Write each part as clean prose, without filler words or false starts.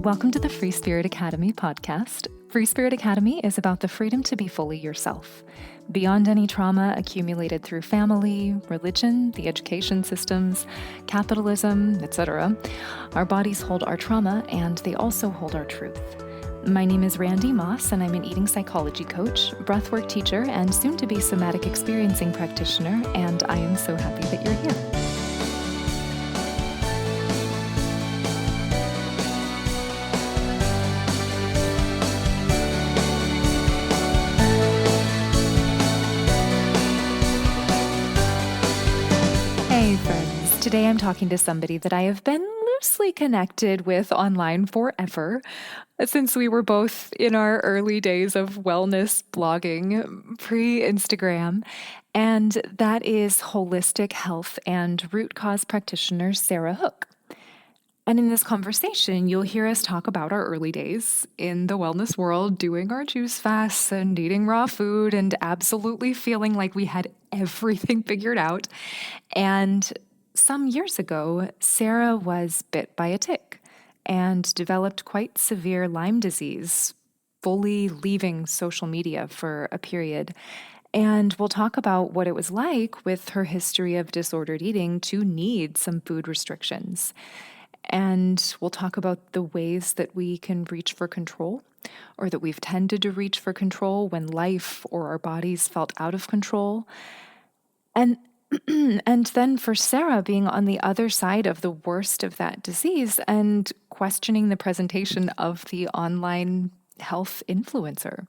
Welcome to the Free Spirit Academy podcast. Free Spirit Academy is about the freedom to be fully yourself, beyond any trauma accumulated through family, religion, the education systems, capitalism, etc. Our bodies hold our trauma, and they also hold our truth. My name is Randy Moss, and I'm an eating psychology coach, breathwork teacher, and soon-to-be somatic experiencing practitioner, and I am so happy that you're here. Hey friends, today I'm talking to somebody that I have been loosely connected with online forever, since we were both in our early days of wellness blogging, pre-Instagram, and that is holistic health and root cause practitioner Sarah Hook. And in this conversation, you'll hear us talk about our early days in the wellness world, doing our juice fasts and eating raw food and absolutely feeling like we had everything figured out. And some years ago, Sarah was bit by a tick and developed quite severe Lyme disease, fully leaving social media for a period. And we'll talk about what it was like with her history of disordered eating to need some food restrictions. And we'll talk about the ways that we can reach for control, or that we've tended to reach for control when life or our bodies felt out of control. And then for Sarah being on the other side of the worst of that disease and questioning the presentation of the online health influencer.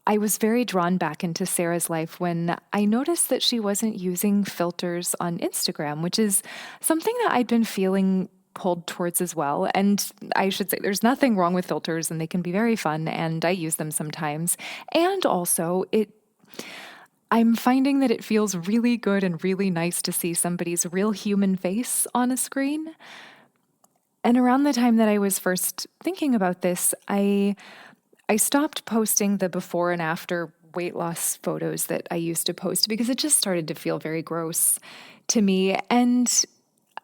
I was very drawn back into Sarah's life when I noticed that she wasn't using filters on Instagram, which is something that I'd been feeling pulled towards as well. And I should say there's nothing wrong with filters, and they can be very fun, and I use them sometimes. And also, I'm finding that it feels really good and really nice to see somebody's real human face on a screen. And around the time that I was first thinking about this, I stopped posting the before and after weight loss photos that I used to post because it just started to feel very gross to me. And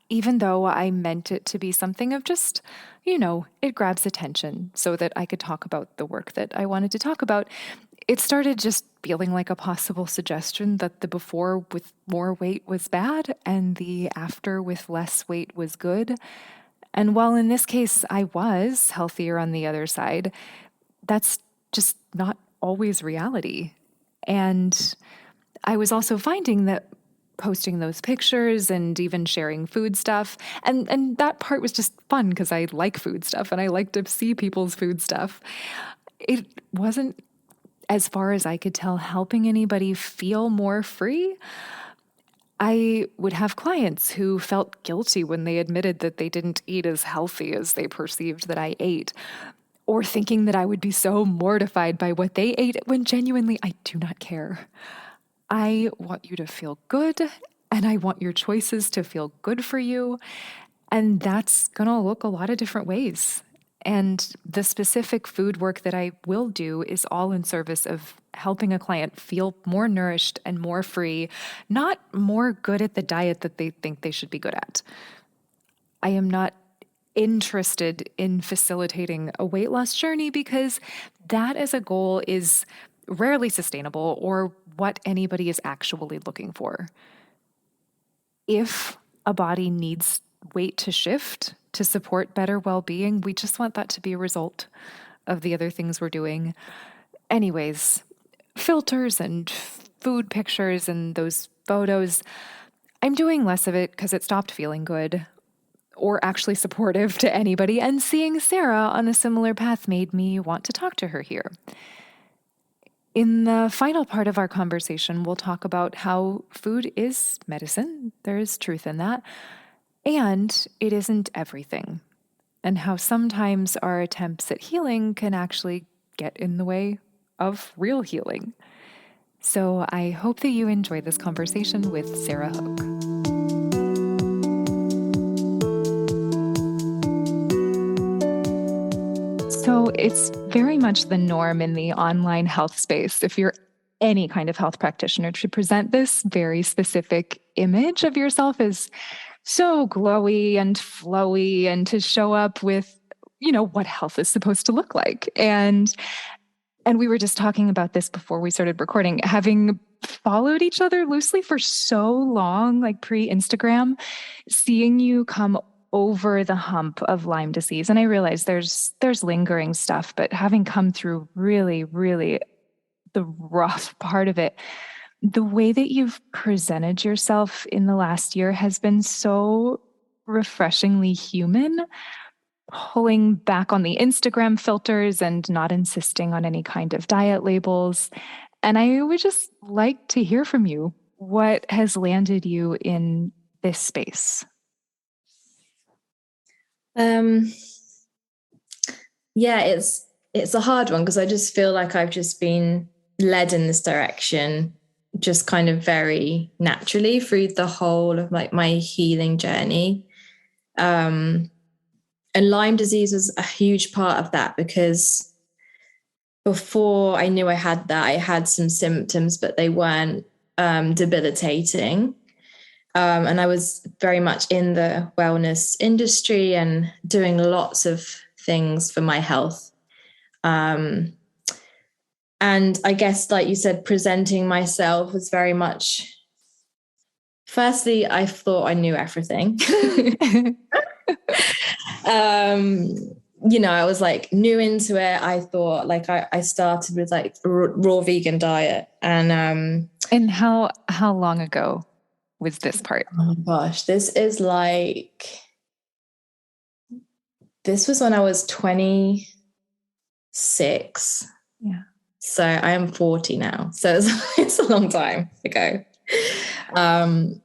even though I meant it to be something of just, it grabs attention so that I could talk about the work that I wanted to talk about, it started just feeling like a possible suggestion that the before with more weight was bad and the after with less weight was good. And while in this case I was healthier on the other side, that's just not always reality. And I was also finding that posting those pictures and even sharing food stuff, and that part was just fun because I like food stuff and I like to see people's food stuff. It wasn't, as far as I could tell, helping anybody feel more free. I would have clients who felt guilty when they admitted that they didn't eat as healthy as they perceived that I ate, or thinking that I would be so mortified by what they ate when genuinely I do not care. I want you to feel good, and I want your choices to feel good for you, and that's going to look a lot of different ways. And the specific food work that I will do is all in service of helping a client feel more nourished and more free, not more good at the diet that they think they should be good at. I am not interested in facilitating a weight loss journey because that as a goal is rarely sustainable or what anybody is actually looking for. If a body needs weight to shift to support better well-being, we just want that to be a result of the other things we're doing. Anyways, filters and food pictures and those photos, I'm doing less of it because it stopped feeling good or actually supportive to anybody, and seeing Sarah on a similar path made me want to talk to her here. In the final part of our conversation, we'll talk about how food is medicine, there is truth in that, and it isn't everything, and how sometimes our attempts at healing can actually get in the way of real healing. So I hope that you enjoy this conversation with Sarah Hook. So it's very much the norm in the online health space, if you're any kind of health practitioner, to present this very specific image of yourself as so glowy and flowy and to show up with, what health is supposed to look like. And we were just talking about this before we started recording, having followed each other loosely for so long, like pre-Instagram, seeing you come over the hump of Lyme disease. And I realize there's lingering stuff, but having come through really, really the rough part of it, the way that you've presented yourself in the last year has been so refreshingly human, pulling back on the Instagram filters and not insisting on any kind of diet labels. And I would just like to hear from you. What has landed you in this space? Yeah, it's a hard one because I just feel like I've just been led in this direction just kind of very naturally through the whole of like my healing journey. And Lyme disease was a huge part of that because before I knew I had that, I had some symptoms, but they weren't debilitating. And I was very much in the wellness industry and doing lots of things for my health. And I guess, like you said, presenting myself was very much, firstly, I thought I knew everything. I was like new into it. I thought like I started with like raw vegan diet. And how long ago was this part? oh my gosh, this was when I was 26. Yeah. So I am 40 now. So it's a long time ago. And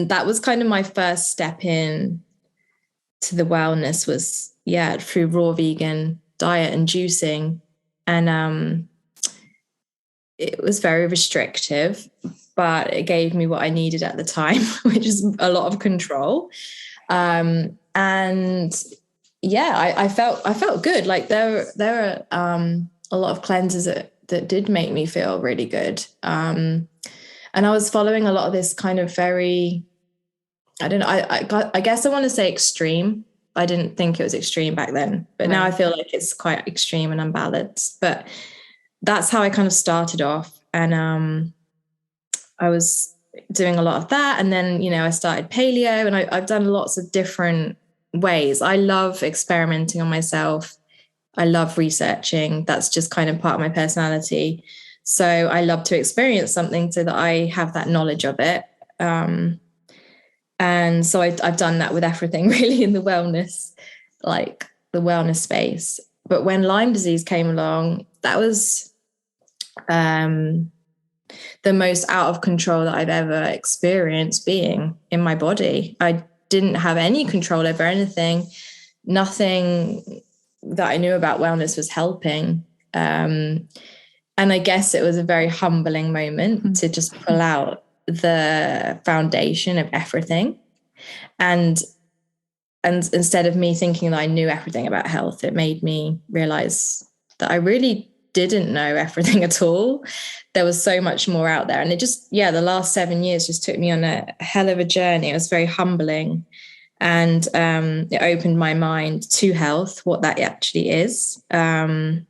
that was kind of my first step in to the wellness was, through raw vegan diet and juicing. And it was very restrictive, but it gave me what I needed at the time, which is a lot of control. And I felt good. Like there are a lot of cleanses that did make me feel really good. And I was following a lot of this kind of very, I don't know, I guess I want to say extreme. I didn't think it was extreme back then, but right. Now I feel like it's quite extreme and unbalanced. But that's how I kind of started off. And I was doing a lot of that. And then, I started paleo and I've done lots of different ways. I love experimenting on myself. I love researching. That's just kind of part of my personality. So I love to experience something so that I have that knowledge of it. And so I've done that with everything really in the wellness, like the wellness space. But when Lyme disease came along, that was the most out of control that I've ever experienced being in my body. I didn't have any control over anything. Nothing that I knew about wellness was helping. And I guess it was a very humbling moment to just pull out the foundation of everything. And instead of me thinking that I knew everything about health, it made me realize that I really didn't know everything at all. There was so much more out there. And it just, the last 7 years just took me on a hell of a journey. It was very humbling. And it opened my mind to health, what that actually is. And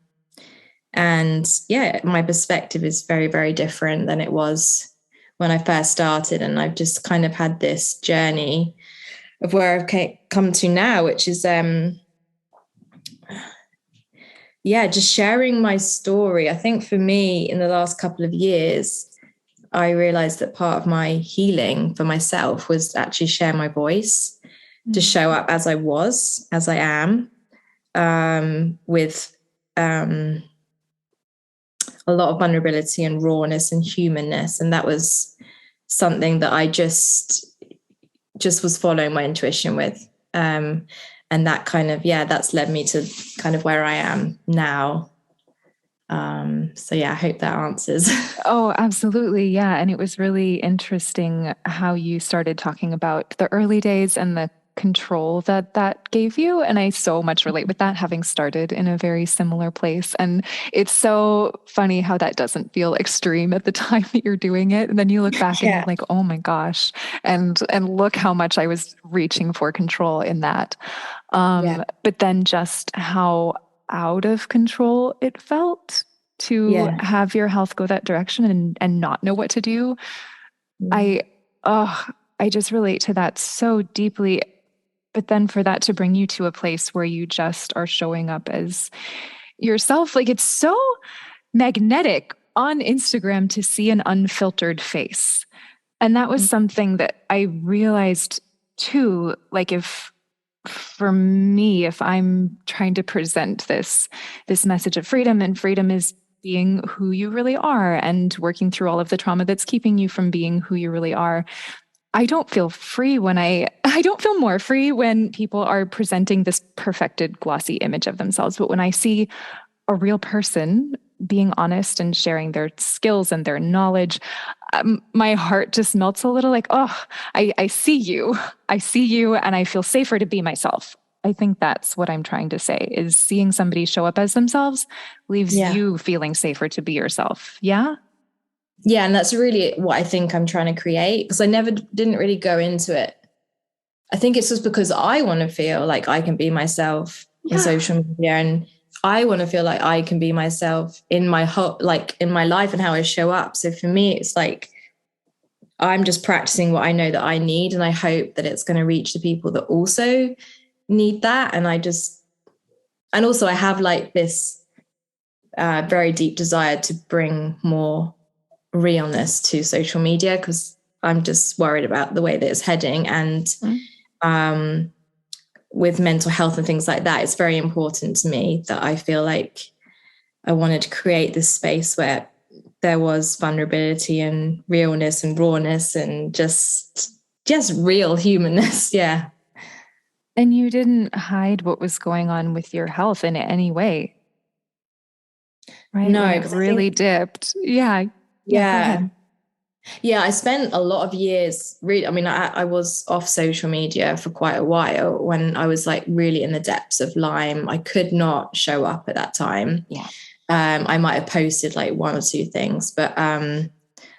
my perspective is very, very different than it was when I first started. And I've just kind of had this journey of where I've come to now, which is, just sharing my story. I think for me, in the last couple of years, I realized that part of my healing for myself was to actually share my voice, to show up as I was, as I am, with a lot of vulnerability and rawness and humanness. And that was something that I just was following my intuition with. And that kind of, that's led me to kind of where I am now. I hope that answers. Oh, absolutely. Yeah. And it was really interesting how you started talking about the early days and the control that that gave you. And I so much relate with that, having started in a very similar place. And it's so funny how that doesn't feel extreme at the time that you're doing it. And then you look back and you're Yeah. like, oh my gosh. And look how much I was reaching for control in that. Yeah. But then just how out of control it felt to Yeah. have your health go that direction and not know what to do. Mm. I, oh, I just relate to that so deeply. But then for that to bring you to a place where you just are showing up as yourself, like it's so magnetic on Instagram to see an unfiltered face. And that was something that I realized too. Like, if for me, if I'm trying to present this message of freedom, and freedom is being who you really are and working through all of the trauma that's keeping you from being who you really are. I don't feel free when I don't feel more free when people are presenting this perfected glossy image of themselves. But when I see a real person being honest and sharing their skills and their knowledge, my heart just melts a little, like, oh, I see you. I see you, and I feel safer to be myself. I think that's what I'm trying to say, is seeing somebody show up as themselves leaves Yeah. you feeling safer to be yourself. Yeah. Yeah. And that's really what I think I'm trying to create, because I never didn't really go into it. I think it's just because I want to feel like I can be myself in Yeah. social media, and I want to feel like I can be myself in my whole, like in my life and how I show up. So for me, it's like I'm just practicing what I know that I need, and I hope that it's going to reach the people that also need that. And also I have like this very deep desire to bring more realness to social media, because I'm just worried about the way that it's heading. And um, with mental health and things like that, it's very important to me that I feel like I wanted to create this space where there was vulnerability and realness and rawness and just real humanness. Yeah. And you didn't hide what was going on with your health in any way, right? When No, it because I really think, dipped. Yeah. Yeah. Go yeah. ahead. Yeah, I spent a lot of years really. I mean, I was off social media for quite a while when I was like really in the depths of Lyme. I could not show up at that time. Yeah. I might have posted like one or two things, but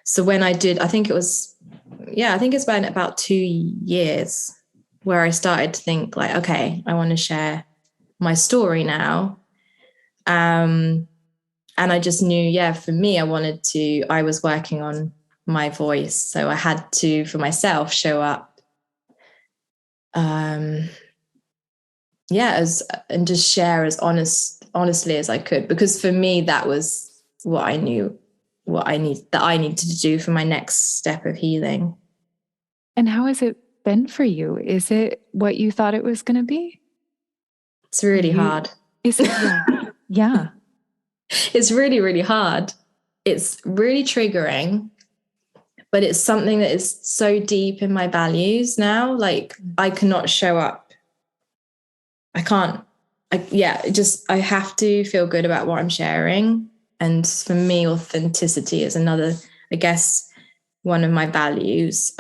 so when I did, I think it was, yeah, I think it's been about 2 years where I started to think like, okay, I want to share my story now. And I just knew, yeah, for me, I was working on my voice. So I had to, for myself, show up, yeah, and just share as honestly as I could. Because for me, that was what I knew, that I needed to do for my next step of healing. And how has it been for you? Is it what you thought it was going to be? It's really You, hard. is it? Yeah. Yeah. It's really, really hard. It's really triggering, but it's something that is so deep in my values now. Like I cannot show up. I can't. I have to feel good about what I'm sharing. And for me, authenticity is another, I guess, one of my values.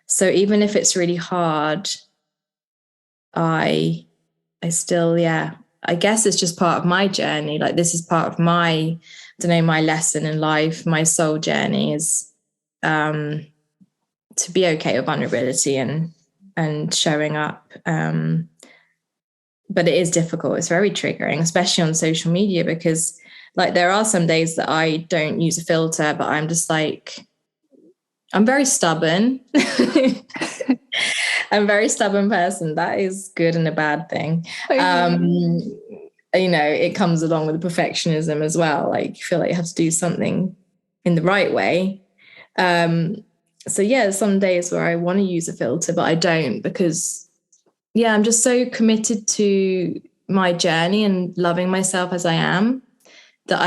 So even if it's really hard, I still, yeah, I guess it's just part of my journey. Like this is part of my, I don't know, my lesson in life, my soul journey is to be okay with vulnerability and showing up. But it is difficult. It's very triggering, especially on social media, because like there are some days that I don't use a filter, but I'm just like, I'm very stubborn. I'm a very stubborn person. That is good and a bad thing. It comes along with perfectionism as well. Like you feel like you have to do something in the right way. So yeah, some days where I want to use a filter, but I don't, because yeah, I'm just so committed to my journey and loving myself as I am, that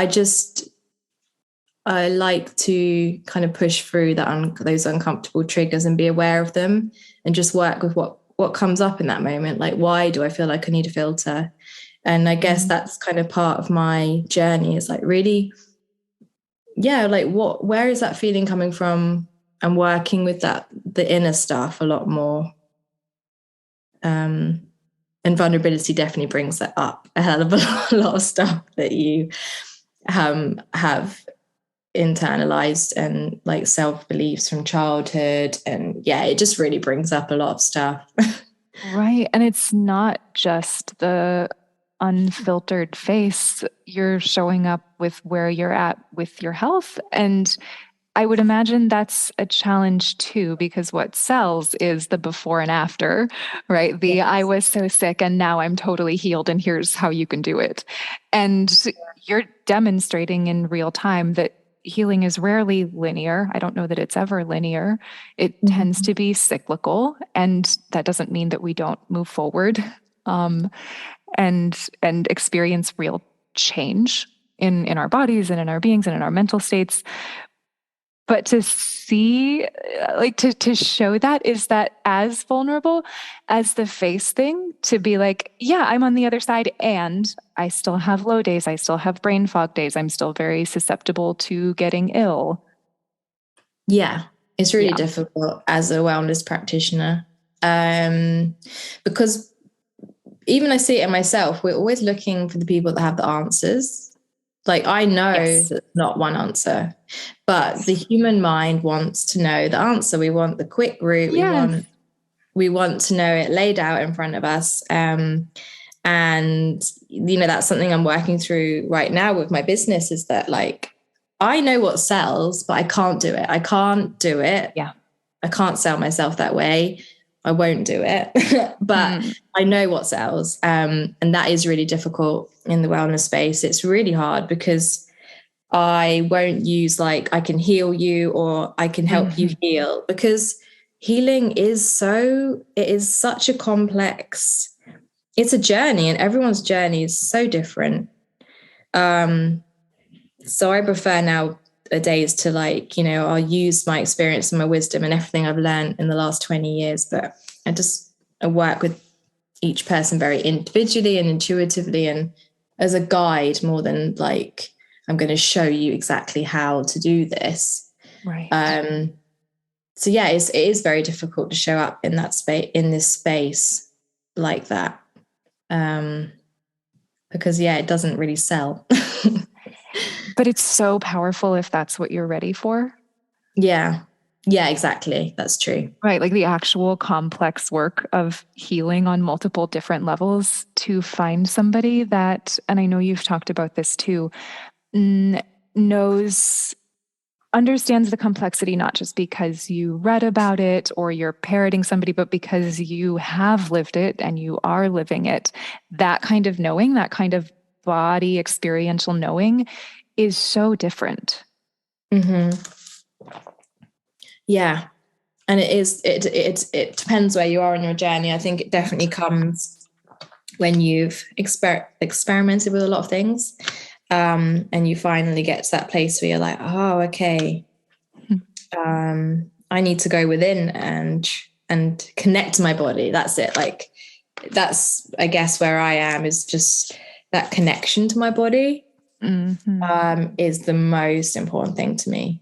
I like to kind of push through those uncomfortable triggers and be aware of them, and just work with what comes up in that moment. Like, why do I feel like I need a filter? And I guess that's kind of part of my journey, is like really, yeah, like where is that feeling coming from? And working with the inner stuff a lot more. And vulnerability definitely brings that up a hell of a lot of stuff that you have internalized and like self-beliefs from childhood. And yeah, it just really brings up a lot of stuff. Right. And it's not just the unfiltered face. You're showing up with where you're at with your health. And I would imagine that's a challenge too, because what sells is the before and after, right? The I Yes. was so sick and now I'm totally healed, and here's how you can do it. And you're demonstrating in real time that healing is rarely linear. I don't know that it's ever linear. It tends Mhm. to be cyclical, and that doesn't mean that we don't move forward um, and experience real change in our bodies and in our beings and in our mental states. But to see, like, to show that, is that as vulnerable as the face thing, to be like, yeah, I'm on the other side and I still have low days, I still have brain fog days, I'm still very susceptible to getting ill. Yeah, it's really Yeah. difficult as a wellness practitioner, because even I see it in myself. We're always looking for the people that have the answers. Like I know Yes. that not one answer, but the human mind wants to know the answer. We want the quick route. Yes. We want to know it laid out in front of us. And that's something I'm working through right now with my business, is that like I know what sells, but I can't do it. I can't do it. Yeah. I can't sell myself that way. I won't do it. But Mm. I know what sells. And that is really difficult in the wellness space. It's really hard because I won't use like I can heal you or I can help you Mhm. heal, because healing it is such a complex, it's a journey, and everyone's journey is so different. Um, so I prefer nowadays to I'll use my experience and my wisdom and everything I've learned in the last 20 years, but I work with each person very individually and intuitively and as a guide more than like I'm going to show you exactly how to do this. Right. Um, so yeah, it is very difficult to show up in that space, in this space like that. Um, because yeah, it doesn't really sell. But it's so powerful if that's what you're ready for. Yeah. Yeah, exactly. That's true. Right, like the actual complex work of healing on multiple different levels to find somebody that, and I know you've talked about this too, knows, understands the complexity, not just because you read about it or you're parroting somebody, but because you have lived it and you are living it. That kind of knowing, that kind of body experiential knowing is so different. Hmm. Yeah. And it depends where you are in your journey. I think it definitely comes when you've experimented with a lot of things, and you finally get to that place where you're like, oh, okay, I need to go within and connect to my body. That's it. Like that's, I guess, where I am, is just that connection to my body, Mm-hmm. is the most important thing to me.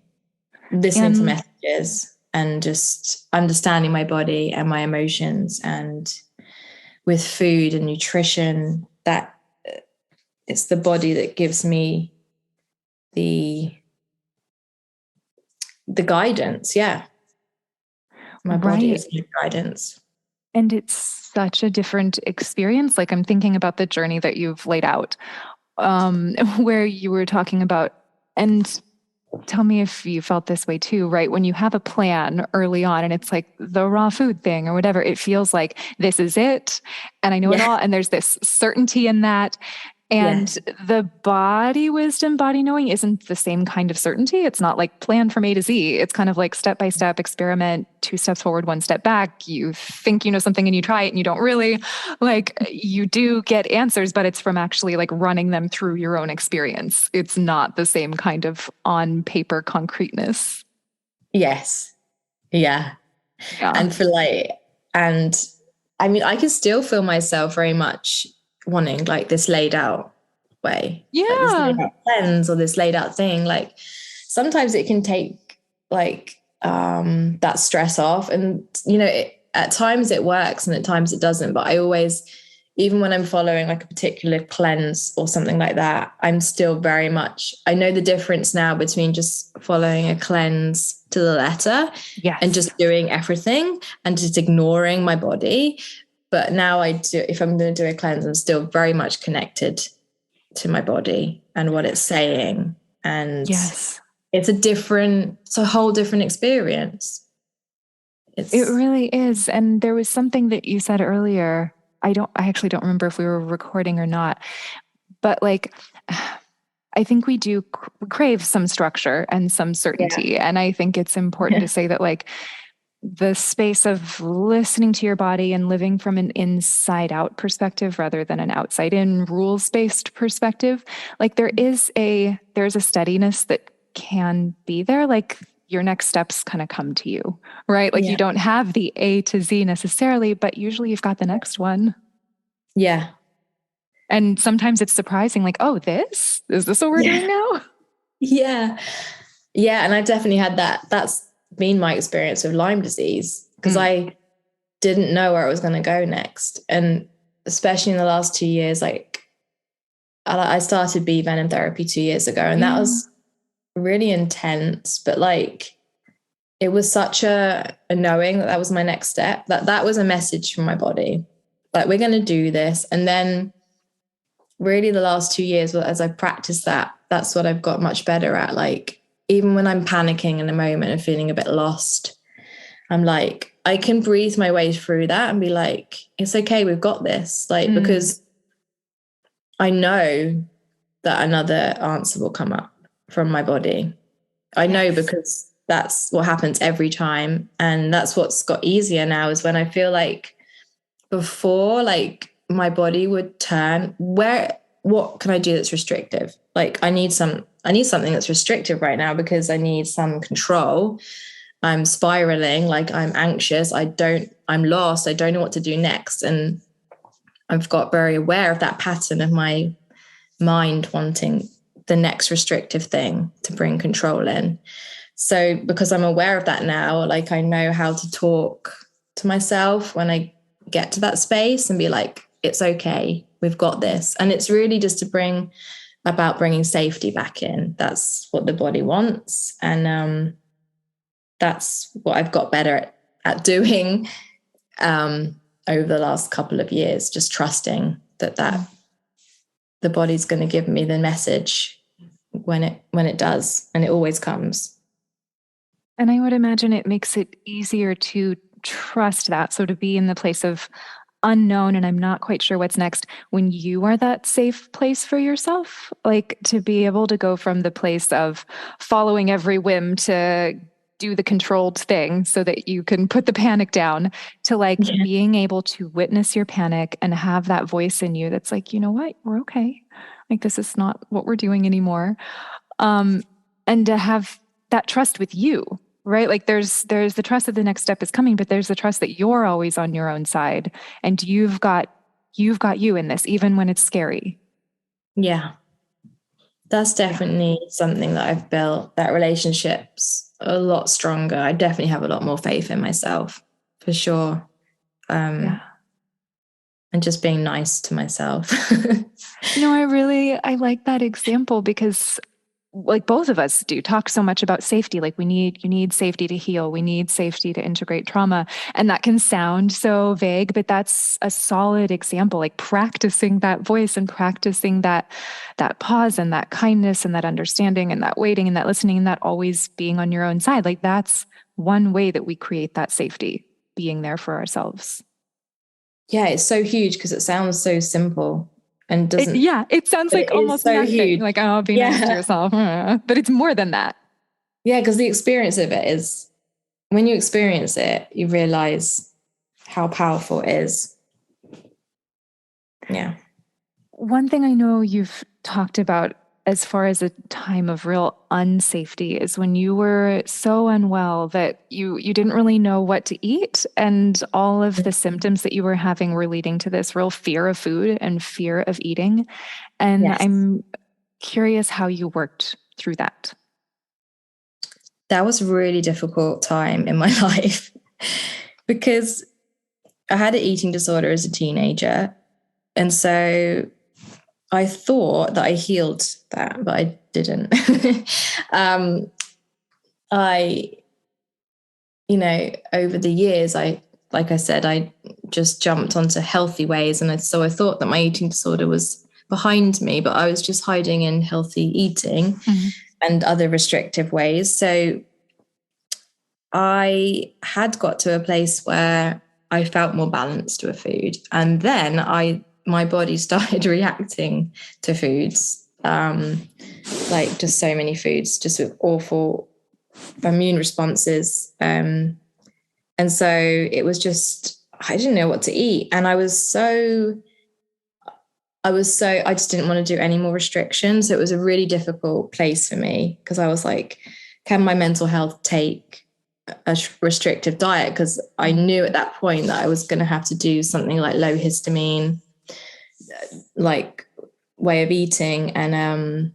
Listening to And messages and just understanding my body and my emotions, and with food and nutrition, that it's the body that gives me the guidance. Yeah, my body right. is the guidance. And it's such a different experience. Like I'm thinking about the journey that you've laid out, where you were talking about, and tell me if you felt this way too, right? When you have a plan early on and it's like the raw food thing or whatever, it feels like this is it. And I know it Yeah. all. And there's this certainty in that. And Yes. the body wisdom, body knowing isn't the same kind of certainty. It's not like plan from A to Z. It's kind of like step by step experiment, two steps forward, one step back. You think you know something and you try it and you don't really. Like you do get answers, but it's from actually like running them through your own experience. It's not the same kind of on paper concreteness. Yes. Yeah. Yeah. And for like, and I mean, I can still feel myself very much wanting like this laid out way, like this laid Yeah. out lens or this laid out thing. Like sometimes it can take like that stress off, and at times it works and at times it doesn't. But I always, even when I'm following like a particular cleanse or something like that, I'm still very much, I know the difference now between just following a cleanse to the letter and just doing everything and just ignoring my body. But now I do, if I'm going to do a cleanse, I'm still very much connected to my body and what it's saying. And it's a whole different experience. It really is. And there was something that you said earlier. I actually don't remember if we were recording or not, but like, I think we do crave some structure and some certainty. Yeah. And I think it's important to say that like the space of listening to your body and living from an inside out perspective rather than an outside in rules based perspective, like there's a steadiness that can be there. Like your next steps kind of come to you, right? Like you don't have the A to Z necessarily, but usually you've got the next one. Yeah. And sometimes it's surprising, like, oh, is this what we're doing now? Yeah. Yeah. And I definitely had that. That's been my experience with Lyme disease because I didn't know where I was going to go next. And especially in the last 2 years, like I started bee venom therapy 2 years ago, and that was really intense, but like it was such a knowing that was my next step, that was a message from my body, like we're going to do this. And then really the last 2 years, as I practiced that, that's what I've got much better at. Like even when I'm panicking in a moment and feeling a bit lost, I'm like, I can breathe my way through that and be like, it's okay, we've got this. Like, because I know that another answer will come up from my body. I know because that's what happens every time. And that's what's got easier now, is when I feel like before, like my body would turn, what can I do that's restrictive? Like I need something that's restrictive right now because I need some control. I'm spiraling, like I'm anxious. I'm lost. I don't know what to do next. And I've got very aware of that pattern of my mind wanting the next restrictive thing to bring control in. So because I'm aware of that now, like I know how to talk to myself when I get to that space and be like, it's okay, we've got this. And it's really just to bring safety back in. That's what the body wants. And that's what I've got better at doing over the last couple of years, just trusting that the body's going to give me the message when it does, and it always comes. And I would imagine it makes it easier to trust that. So to be in the place of unknown and I'm not quite sure what's next, when you are that safe place for yourself, like to be able to go from the place of following every whim to do the controlled thing so that you can put the panic down, to like being able to witness your panic and have that voice in you that's like, you know what, we're okay. Like this is not what we're doing anymore. And to have that trust with you, right? Like there's the trust that the next step is coming, but there's the trust that you're always on your own side and you've got you in this, even when it's scary. Yeah. That's definitely something that I've built, that relationship's a lot stronger. I definitely have a lot more faith in myself, for sure. And just being nice to myself. I like that example because like both of us do talk so much about safety. Like you need safety to heal. We need safety to integrate trauma. And that can sound so vague, but that's a solid example, like practicing that voice and practicing that pause and that kindness and that understanding and that waiting and that listening and that always being on your own side. Like that's one way that we create that safety, being there for ourselves. Yeah, it's so huge because it sounds so simple. And doesn't it sounds like almost so nothing. Huge. Like, oh, be nice to yourself. But it's more than that. Yeah, because the experience of it is, when you experience it, you realize how powerful it is. Yeah. One thing I know you've talked about as far as a time of real unsafety is when you were so unwell that you didn't really know what to eat, and all of the symptoms that you were having were leading to this real fear of food and fear of eating. And I'm curious how you worked through that. That was a really difficult time in my life because I had an eating disorder as a teenager. And so I thought that I healed that, but I didn't. um, I, over the years, like I said, I just jumped onto healthy ways. And so I thought that my eating disorder was behind me, but I was just hiding in healthy eating and other restrictive ways. So I had got to a place where I felt more balanced with food. And then my body started reacting to foods, like just so many foods, just with awful immune responses. And so it was just, I didn't know what to eat. And I just didn't want to do any more restrictions. So it was a really difficult place for me because I was like, can my mental health take a restrictive diet? Because I knew at that point that I was going to have to do something like low histamine, like way of eating. And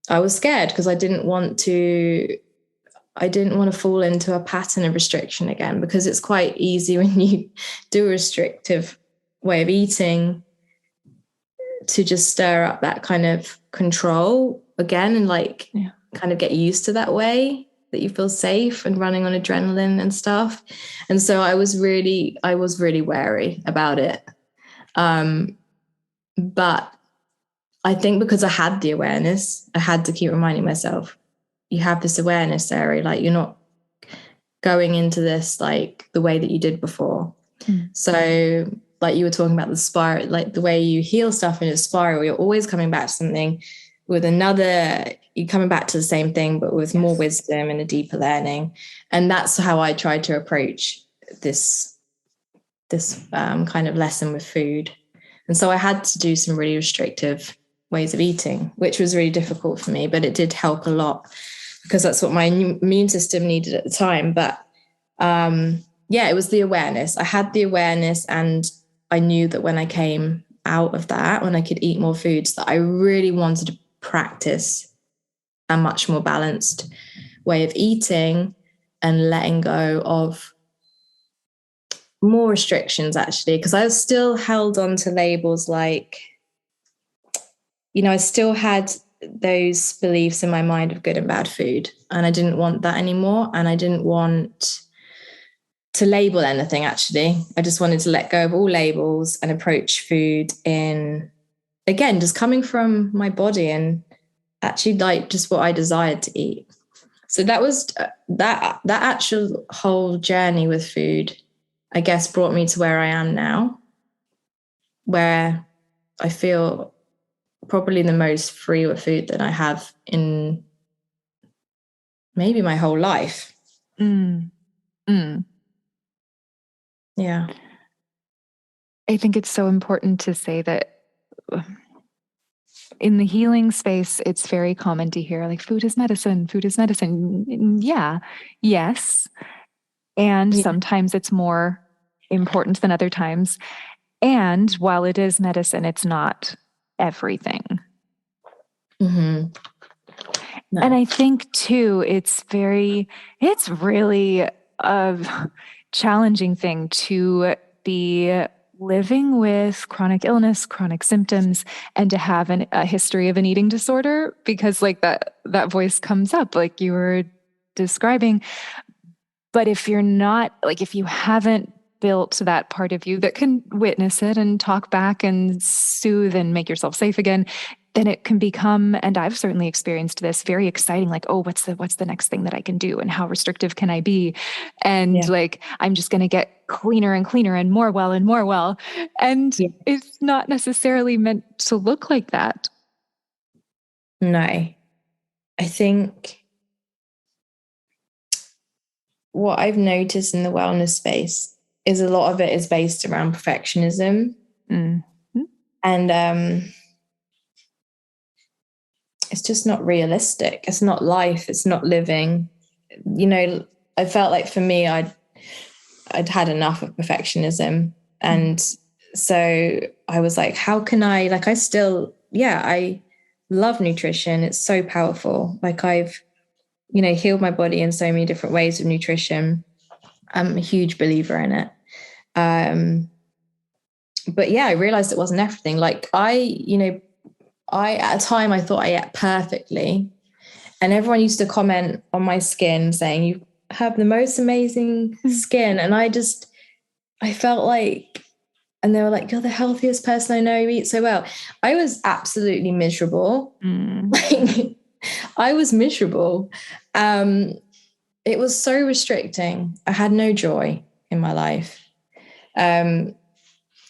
I was scared because I didn't want to fall into a pattern of restriction again, because it's quite easy when you do a restrictive way of eating to just stir up that kind of control again and kind of get used to that way that you feel safe and running on adrenaline and stuff. And so I was really wary about it. But I think because I had the awareness, I had to keep reminding myself, you have this awareness, Sarah, like you're not going into this like the way that you did before. So like you were talking about the spiral, like the way you heal stuff in a spiral, you're always coming back to something with you're coming back to the same thing, but with more wisdom and a deeper learning. And that's how I tried to approach this kind of lesson with food. And so I had to do some really restrictive ways of eating, which was really difficult for me, but it did help a lot because that's what my immune system needed at the time. But it was the awareness. I had the awareness, and I knew that when I came out of that, when I could eat more foods, that I really wanted to practice a much more balanced way of eating and letting go of more restrictions, actually, because I was still held on to labels like, I still had those beliefs in my mind of good and bad food, and I didn't want that anymore. And I didn't want to label anything, actually. I just wanted to let go of all labels and approach food in, again, just coming from my body and actually like just what I desired to eat. So that was that actual whole journey with food, I guess, brought me to where I am now, where I feel probably the most free with food that I have in maybe my whole life. Yeah. I think it's so important to say that in the healing space, it's very common to hear like food is medicine, food is medicine. Yeah. Yes. And sometimes it's more important than other times. And while it is medicine, it's not everything. No. And I think too, it's really a challenging thing to be living with chronic illness, chronic symptoms, and to have a history of an eating disorder, because like that voice comes up like you were describing. But if you're not, like, if you haven't built that part of you that can witness it and talk back and soothe and make yourself safe again, then it can become, and I've certainly experienced this, very exciting, like, oh, what's the next thing that I can do and how restrictive can I be? And like, I'm just going to get cleaner and cleaner and more well and more well. And it's not necessarily meant to look like that. No, I think what I've noticed in the wellness space is a lot of it is based around perfectionism. And it's just not realistic. It's not life. It's not living. I felt like for me, I'd had enough of perfectionism. And so I was like, how can I, like, I love nutrition. It's so powerful. Like I've, healed my body in so many different ways with nutrition. I'm a huge believer in it. But yeah, I realized it wasn't everything. Like at a time I thought I ate perfectly, and everyone used to comment on my skin saying you have the most amazing skin, and I felt like, and they were like, you're the healthiest person I know, you eat so well. I was absolutely miserable. Like, I was miserable. It was so restricting. I had no joy in my life. And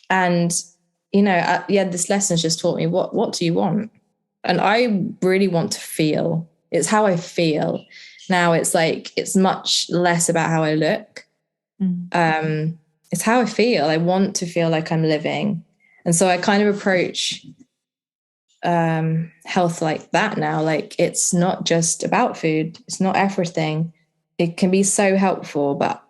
this lesson's just taught me what do you want? And I really want to feel. It's how I feel. Now it's like, it's much less about how I look. It's how I feel. I want to feel like I'm living. And so I kind of approach health like that now. Like, it's not just about food. It's not everything. It can be so helpful, but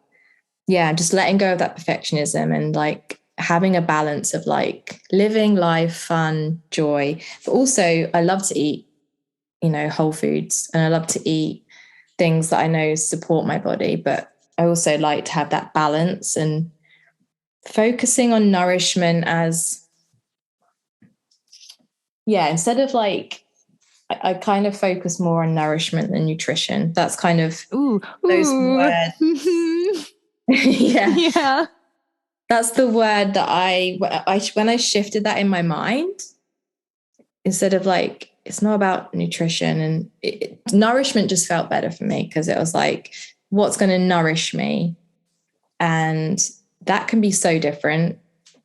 yeah, just letting go of that perfectionism and like having a balance of like living life, fun, joy. But also I love to eat, whole foods, and I love to eat things that I know support my body. But I also like to have that balance and focusing on nourishment as, instead of like, I kind of focus more on nourishment than nutrition. That's kind of those words. Yeah. That's the word that when I shifted that in my mind, instead of like, it's not about nutrition, and nourishment just felt better for me, because it was like, what's going to nourish me? And that can be so different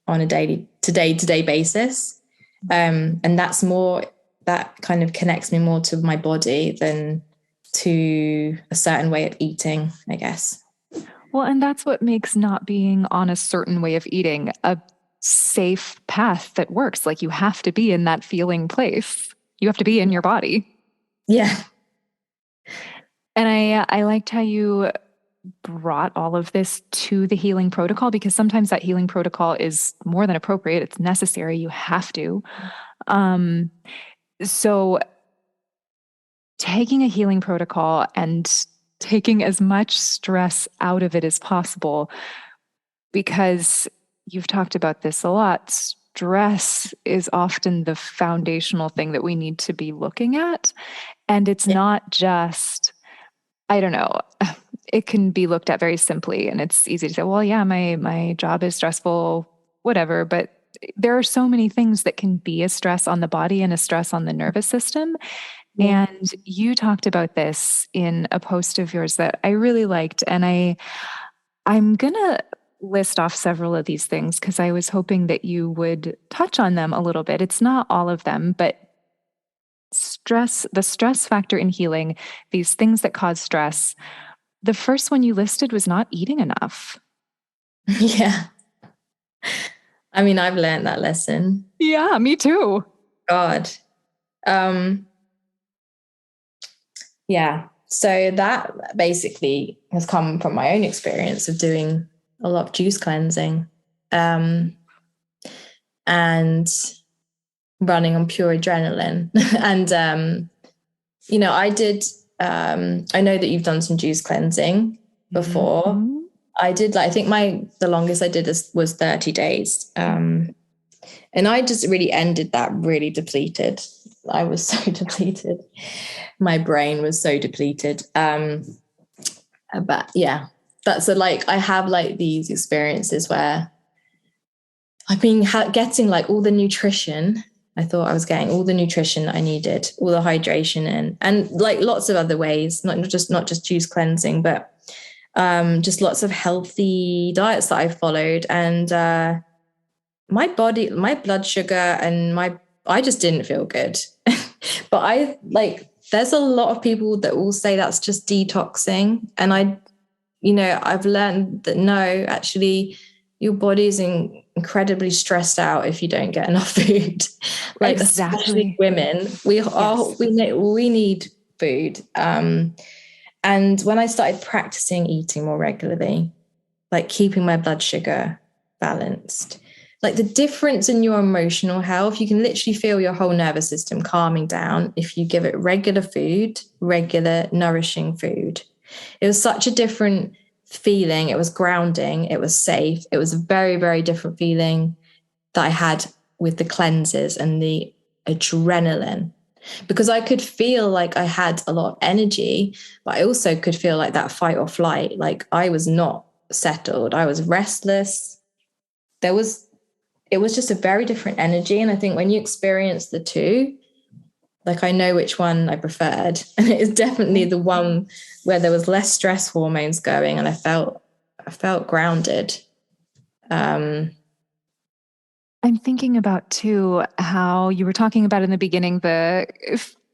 on a day-to-day basis. And that kind of connects me more to my body than to a certain way of eating, I guess. Well, and that's what makes not being on a certain way of eating a safe path that works. Like, you have to be in that feeling place. You have to be in your body. Yeah. And I liked how you brought all of this to the healing protocol, because sometimes that healing protocol is more than appropriate. It's necessary. You have to. So taking a healing protocol and taking as much stress out of it as possible, because you've talked about this a lot. Stress is often the foundational thing that we need to be looking at. And it's not just, I don't know, it can be looked at very simply, and it's easy to say, well, yeah, my job is stressful, whatever. But there are so many things that can be a stress on the body and a stress on the nervous system. Yeah. And you talked about this in a post of yours that I really liked. And I'm going to list off several of these things because I was hoping that you would touch on them a little bit. It's not all of them, but the stress factor in healing, these things that cause stress. The first one you listed was not eating enough. Yeah. I mean, I've learned that lesson. Yeah, me too. God. Yeah. So that basically has come from my own experience of doing a lot of juice cleansing, and running on pure adrenaline. And, I did, I know that you've done some juice cleansing before. Mm-hmm. I did, I think the longest I did was 30 days. And I just really ended that really depleted. I was so depleted. My brain was so depleted. But yeah, that's I have these experiences where I've been getting all the nutrition. I thought I was getting all the nutrition that I needed, all the hydration and lots of other ways, not just juice cleansing, but just lots of healthy diets that I've followed. And my body, my blood sugar and I just didn't feel good. But there's a lot of people that will say that's just detoxing. And I've learned that no, actually your body's incredibly stressed out if you don't get enough food. Exactly. Especially women, we need food. And when I started practicing eating more regularly, keeping my blood sugar balanced, the difference in your emotional health, you can literally feel your whole nervous system calming down if you give it regular food, regular nourishing food. It was such a different feeling. It was grounding. It was safe. It was a very, very different feeling that I had with the cleanses and the adrenaline, because I could feel like I had a lot of energy, but I also could feel like that fight or flight. Like I was not settled. I was restless. It was just a very different energy. And I think when you experience the two, like I know which one I preferred. And it is definitely the one where there was less stress hormones going and I felt grounded. I'm thinking about too how you were talking about in the beginning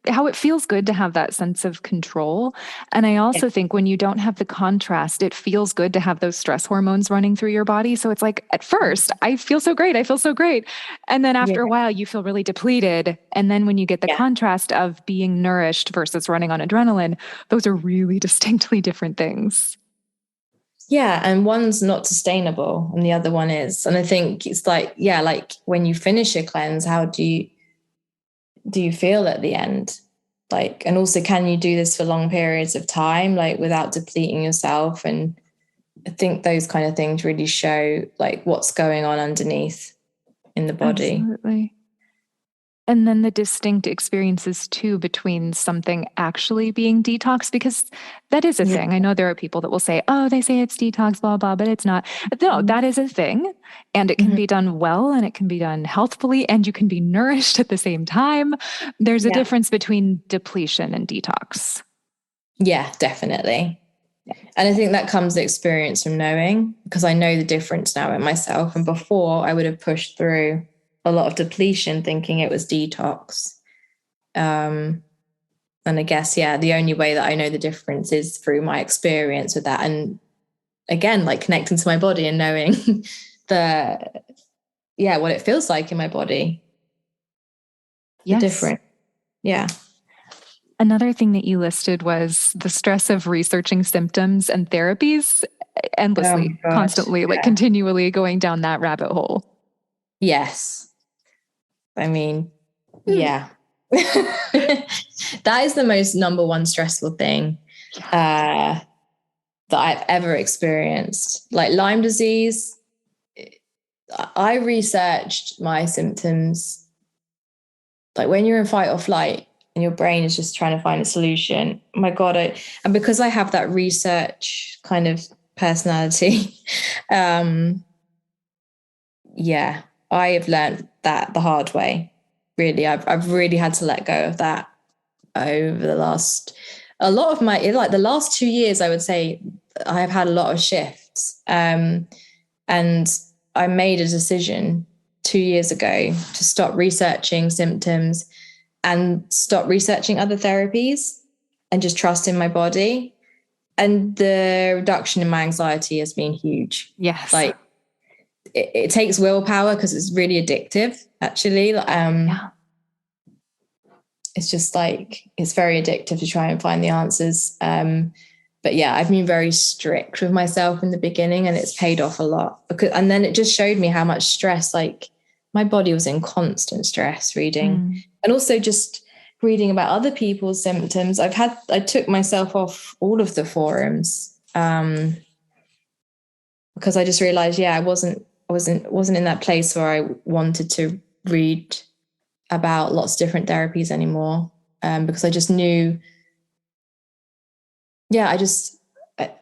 how it feels good to have that sense of control. And I also think when you don't have the contrast, it feels good to have those stress hormones running through your body. So it's like at first, I feel so great. I feel so great. And then after a while, you feel really depleted. And then when you get the contrast of being nourished versus running on adrenaline, those are really distinctly different things. Yeah, and one's not sustainable and the other one is. And I think it's like, yeah, like when you finish your cleanse, how do you feel at the end? Like, and also can you do this for long periods of time, like without depleting yourself? And I think those kind of things really show like what's going on underneath in the body. Absolutely. And then the distinct experiences too between something actually being detox, because that is a thing. I know there are people that will say, oh, they say it's detox, blah, blah, but it's not. No, that is a thing. And it can be done well and it can be done healthfully and you can be nourished at the same time. There's a difference between depletion and detox. Yeah, definitely. And I think that comes the experience from knowing, because I know the difference now in myself. And before I would have pushed through a lot of depletion thinking it was detox. And I guess, the only way that I know the difference is through my experience with that. And again, like connecting to my body and knowing what it feels like in my body. Yes. Different. Yeah. Another thing that you listed was the stress of researching symptoms and therapies endlessly, constantly, like continually going down that rabbit hole. Yes. I mean, yeah. That is the most number one stressful thing that I've ever experienced. Like Lyme disease, I researched my symptoms. Like when you're in fight or flight and your brain is just trying to find a solution. Oh my God. And because I have that research kind of personality, I have learned that the hard way. Really, I've really had to let go of that over the last 2 years. I would say I've had a lot of shifts, and I made a decision 2 years ago to stop researching symptoms and stop researching other therapies and just trust in my body. And the reduction in my anxiety has been huge. Yes, like. It takes willpower because it's really addictive, actually. It's just like, it's very addictive to try and find the answers. But I've been very strict with myself in the beginning and it's paid off a lot. And then it just showed me how much stress, like my body was in constant stress reading. And also just reading about other people's symptoms. I took myself off all of the forums because I just realized, I wasn't in that place where I wanted to read about lots of different therapies anymore, because I just knew. I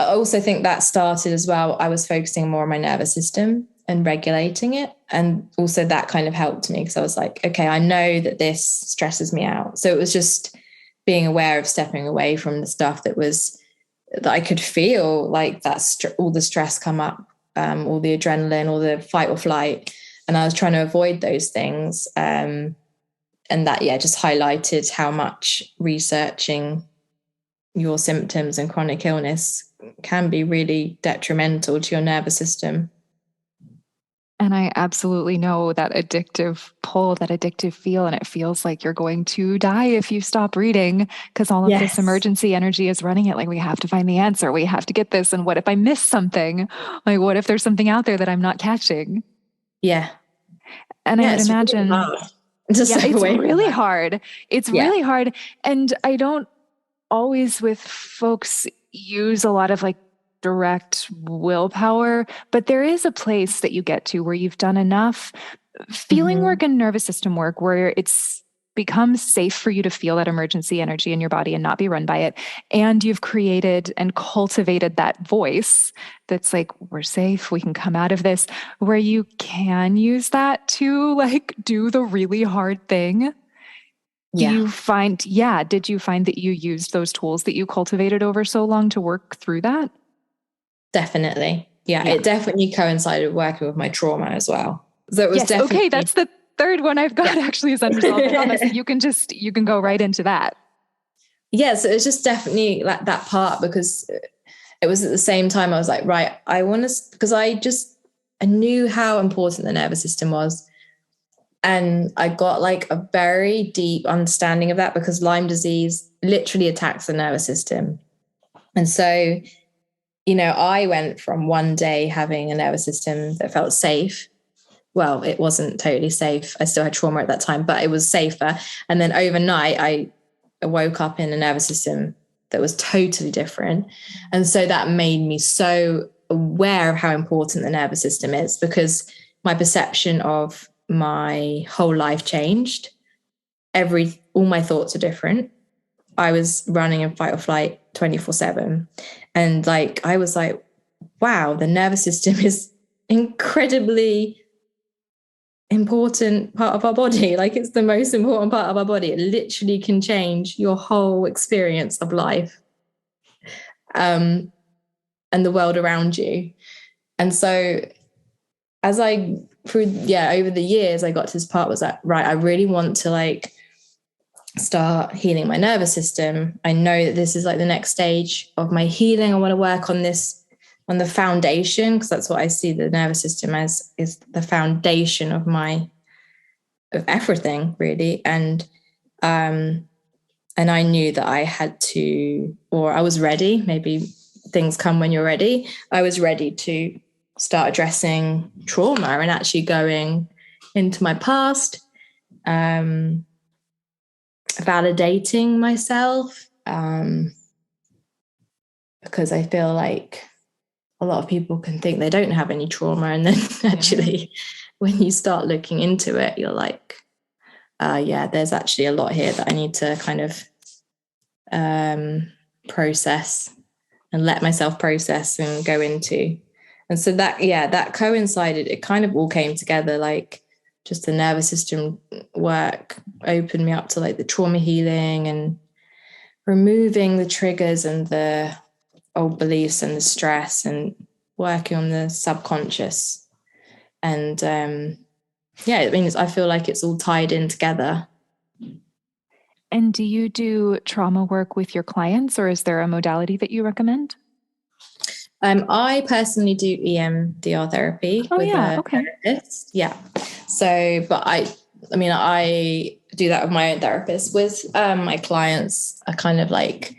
also think that started as well. I was focusing more on my nervous system and regulating it, and also that kind of helped me because I was like, okay, I know that this stresses me out. So it was just being aware of stepping away from the stuff that I could feel like all the stress come up. All the adrenaline, all the fight or flight. And I was trying to avoid those things. And that, just highlighted how much researching your symptoms and chronic illness can be really detrimental to your nervous system. And I absolutely know that addictive pull, that addictive feel, and it feels like you're going to die if you stop reading because all of this emergency energy is running it. Like, we have to find the answer. We have to get this. And what if I miss something? Like, what if there's something out there that I'm not catching? Yeah. And I would imagine it's really hard. It's really hard. And I don't always with folks use a lot of like direct willpower, but there is a place that you get to where you've done enough feeling work and nervous system work where it's becomes safe for you to feel that emergency energy in your body and not be run by it. And you've created and cultivated that voice that's like, we're safe, we can come out of this, where you can use that to like do the really hard thing. Yeah. Did you find that you used those tools that you cultivated over so long to work through that? Definitely. Yeah. It definitely coincided with working with my trauma as well. So it was definitely okay. That's the third one I've got actually is unresolved trauma. So you can go right into that. Yeah. So it's just definitely like that part, because it was at the same time I was like, right, I want to, because I knew how important the nervous system was. And I got like a very deep understanding of that, because Lyme disease literally attacks the nervous system. And so, I went from one day having a nervous system that felt safe. Well, it wasn't totally safe. I still had trauma at that time, but it was safer. And then overnight, I woke up in a nervous system that was totally different. And so that made me so aware of how important the nervous system is, because my perception of my whole life changed. All my thoughts are different. I was running in fight or flight 24/7. And like, I was like, wow, the nervous system is incredibly important part of our body. Like, it's the most important part of our body. It literally can change your whole experience of life, and the world around you. And so as over the years, I got to this part was that, right, I really want to like start healing my nervous system. I know that this is like the next stage of my healing. I want to work on the foundation, because that's what I see the nervous system as, is the foundation of everything really. And I knew that I had to, or I was ready. Maybe things come when you're ready. I was ready to start addressing trauma and actually going into my past, validating myself, because I feel like a lot of people can think they don't have any trauma, and then actually when you start looking into it, you're like, there's actually a lot here that I need to kind of process and let myself process and go into. And so that coincided. It kind of all came together, like just the nervous system work opened me up to like the trauma healing and removing the triggers and the old beliefs and the stress, and working on the subconscious. And I feel like it's all tied in together. And do you do trauma work with your clients, or is there a modality that you recommend? I personally do EMDR therapy with a therapist. Yeah. So, but I do that with my own therapist. With my clients, I kind of like,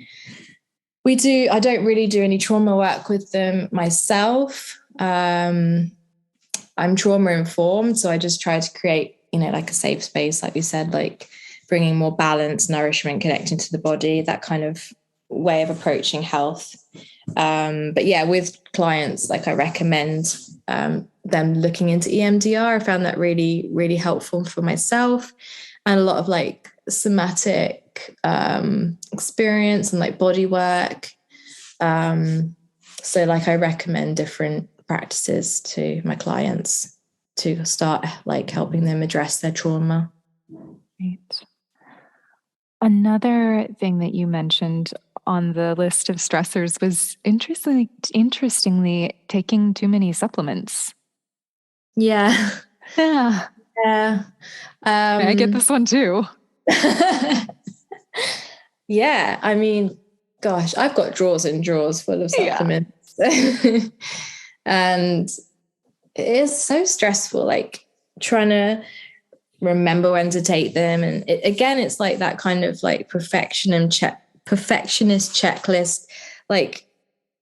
I don't really do any trauma work with them myself. I'm trauma informed, so I just try to create, like a safe space, like we said, like bringing more balance, nourishment, connecting to the body, that kind of way of approaching health. But yeah, with clients, like I recommend them looking into EMDR. I found that really, really helpful for myself, and a lot of like somatic experience and like body work. So like I recommend different practices to my clients to start like helping them address their trauma. Right. Another thing that you mentioned on the list of stressors was interestingly taking too many supplements. Yeah. Yeah. Yeah. I get this one too. Yeah. I mean, gosh, I've got drawers and drawers full of supplements. Yeah. And it is so stressful, like trying to remember when to take them. And it's like that kind of like perfectionist checklist. Like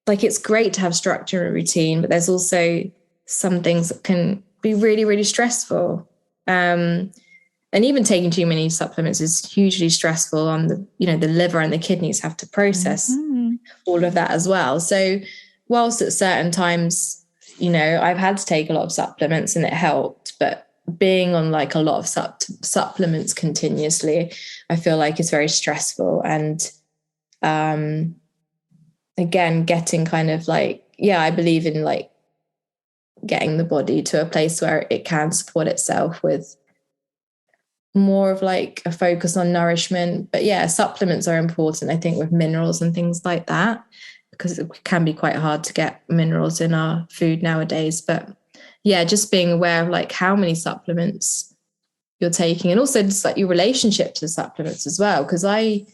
it's great to have structure and routine, but there's also some things that can be really, really stressful. And even taking too many supplements is hugely stressful on the liver and the kidneys have to process all of that as well. So whilst at certain times, I've had to take a lot of supplements and it helped, but being on like a lot of supplements continuously, I feel like it's very stressful. And again, getting kind of like, I believe in like getting the body to a place where it can support itself with more of like a focus on nourishment. But supplements are important, I think, with minerals and things like that, because it can be quite hard to get minerals in our food nowadays. But just being aware of like how many supplements you're taking, and also just like your relationship to supplements as well. Because I've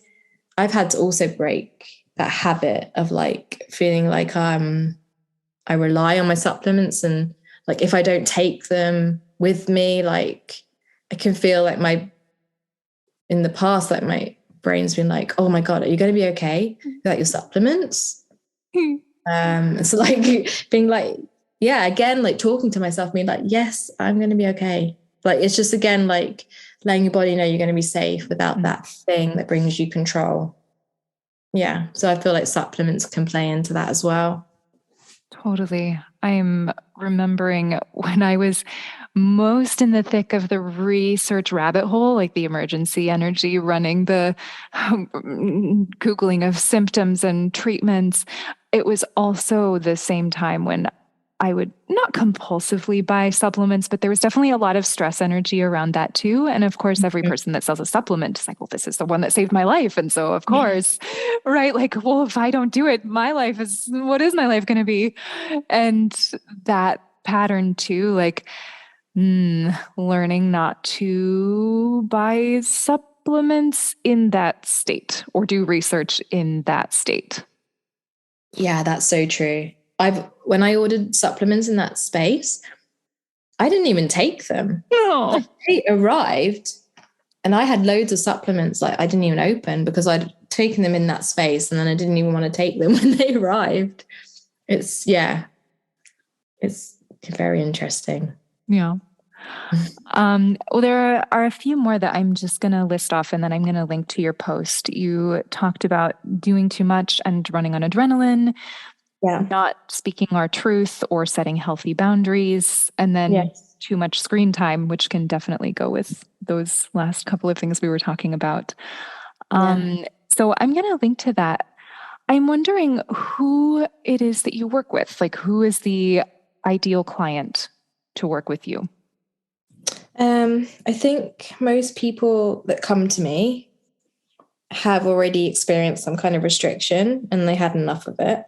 had to also break that habit of like feeling like I rely on my supplements, and like if I don't take them with me, like I can feel like in the past, like my brain's been like, oh my God, are you going to be okay without your supplements? So like being like, again, like talking to myself, being like, yes, I'm going to be okay. Like, it's just, again, like letting your body know you're going to be safe without that thing that brings you control. Yeah. So I feel like supplements can play into that as well. Totally. I'm remembering when I was most in the thick of the research rabbit hole, like the emergency energy, running the Googling of symptoms and treatments. It was also the same time when I would not compulsively buy supplements, but there was definitely a lot of stress energy around that too. And of course, every person that sells a supplement is like, well, this is the one that saved my life. And so, of course, right? Like, well, if I don't do it, what is my life going to be? And that pattern too, like, learning not to buy supplements in that state or do research in that state. Yeah, that's so true. When I ordered supplements in that space, I didn't even take them. No. They arrived and I had loads of supplements like I didn't even open because I'd taken them in that space, and then I didn't even want to take them when they arrived. It's very interesting. Yeah. Well, there are a few more that I'm just going to list off, and then I'm going to link to your post. You talked about doing too much and running on adrenaline, not speaking our truth or setting healthy boundaries, and then too much screen time, which can definitely go with those last couple of things we were talking about. So I'm going to link to that. I'm wondering who it is that you work with. Like, who is the ideal client to work with you? I think most people that come to me have already experienced some kind of restriction and they had enough of it.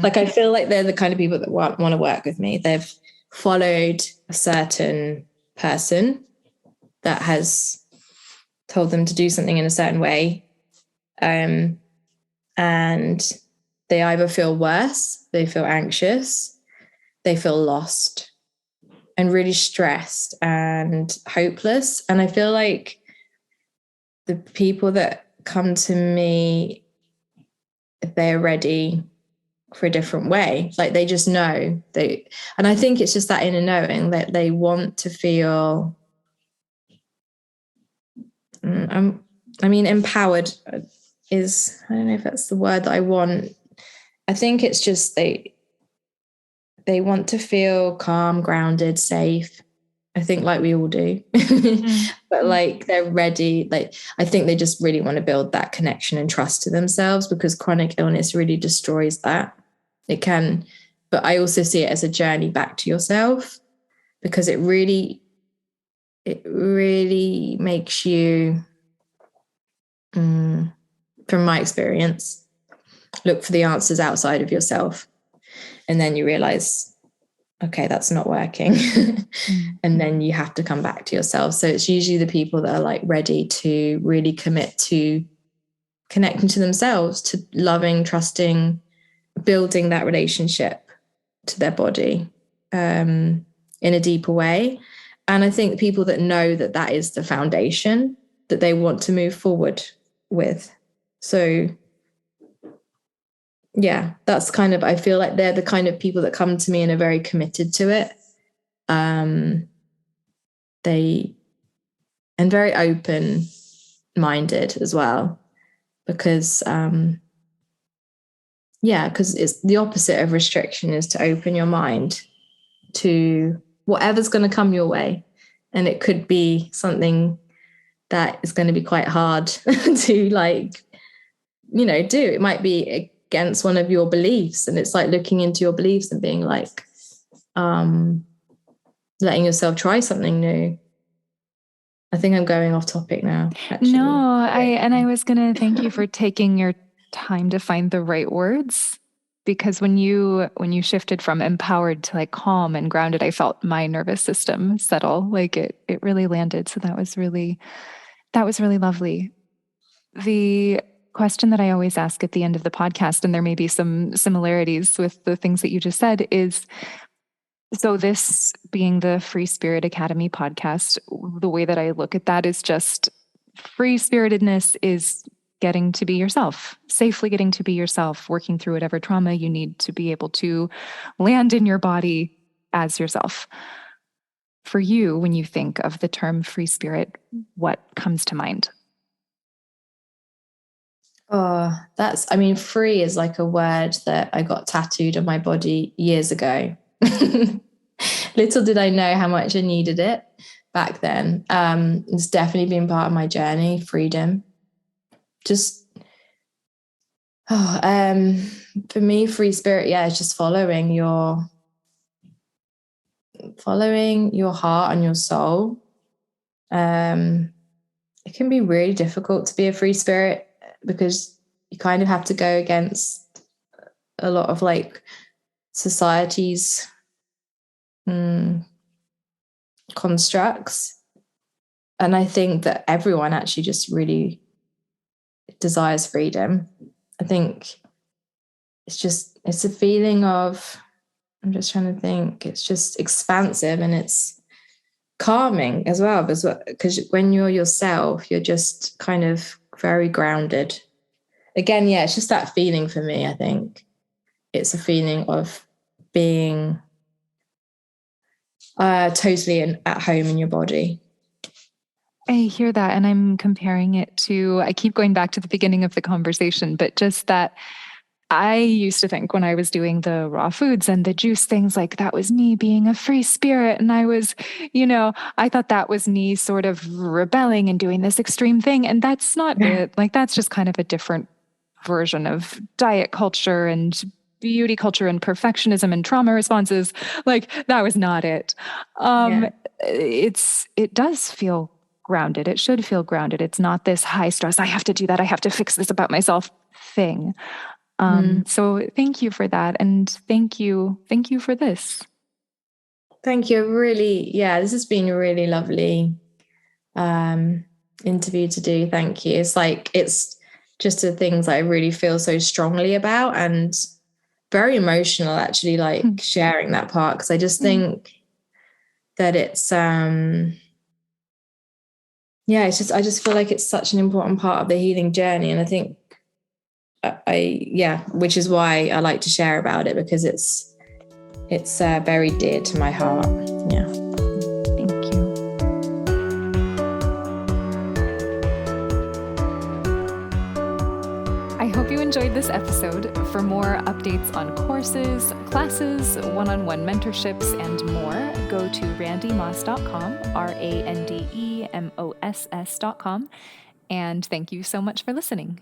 Like, I feel like they're the kind of people that want to work with me. They've followed a certain person that has told them to do something in a certain way. And they either feel worse, they feel anxious, they feel lost and really stressed and hopeless. And I feel like the people that come to me, they're ready for a different way. Like, they just know and I think it's just that inner knowing that they want to feel, empowered is, I don't know if that's the word that I want. I think it's just they want to feel calm, grounded, safe. I think like we all do. But like, they're ready. Like, I think they just really want to build that connection and trust to themselves, because chronic illness really destroys that. It can, but I also see it as a journey back to yourself, because it really makes you, from my experience, look for the answers outside of yourself. And then you realize, okay, that's not working. And then you have to come back to yourself. So it's usually the people that are like ready to really commit to connecting to themselves, to loving, trusting, building that relationship to their body in a deeper way. And I think people that know that that is the foundation that they want to move forward with. So yeah, that's kind of, I feel like they're the kind of people that come to me and are very committed to it. And very open minded as well, because yeah, because it's the opposite of restriction is to open your mind to whatever's going to come your way. And it could be something that is going to be quite hard to like, do. It might be against one of your beliefs. And it's like looking into your beliefs and being like, letting yourself try something new. I think I'm going off topic now, actually. No, I was going to thank you for taking your time to find the right words, because when you shifted from empowered to like calm and grounded, I felt my nervous system settle. Like it really landed. So that was really lovely. The question that I always ask at the end of the podcast, and there may be some similarities with the things that you just said, is, so this being the Free Spirit Academy podcast, the way that I look at that is just free spiritedness is getting to be yourself, safely getting to be yourself, working through whatever trauma you need to be able to land in your body as yourself. For you, when you think of the term free spirit, what comes to mind? Oh, free is like a word that I got tattooed on my body years ago. Little did I know how much I needed it back then. It's definitely been part of my journey, freedom. Just, for me, free spirit, yeah, is just following your heart and your soul. It can be really difficult to be a free spirit because you kind of have to go against a lot of like society's constructs. And I think that everyone actually just really desires freedom. I think it's a feeling of, I'm just trying to think, it's just expansive and it's calming as well, because when you're yourself, you're just kind of very grounded. Again, yeah, it's just that feeling for me. I think it's a feeling of being totally at home in your body. I hear that, and I'm comparing it to, I keep going back to the beginning of the conversation, but just that I used to think when I was doing the raw foods and the juice things, like that was me being a free spirit. And I was, I thought that was me sort of rebelling and doing this extreme thing. And that's not it. Like, that's just kind of a different version of diet culture and beauty culture and perfectionism and trauma responses. Like, that was not it. It does feel grounded. It should feel grounded. It's not this high stress, I have to do that, I have to fix this about myself thing. So thank you for that. And thank you for this. Thank you. This has been a really lovely interview to do. Thank you. It's just the things I really feel so strongly about and very emotional actually, like sharing that part. Cause I just think that it's, I just feel like it's such an important part of the healing journey. And I think which is why I like to share about it, because it's very dear to my heart. Yeah. Thank you. I hope you enjoyed this episode. For more updates on courses, classes, one-on-one mentorships, and more, go to randymoss.com, RANDEMOSS.com. And thank you so much for listening.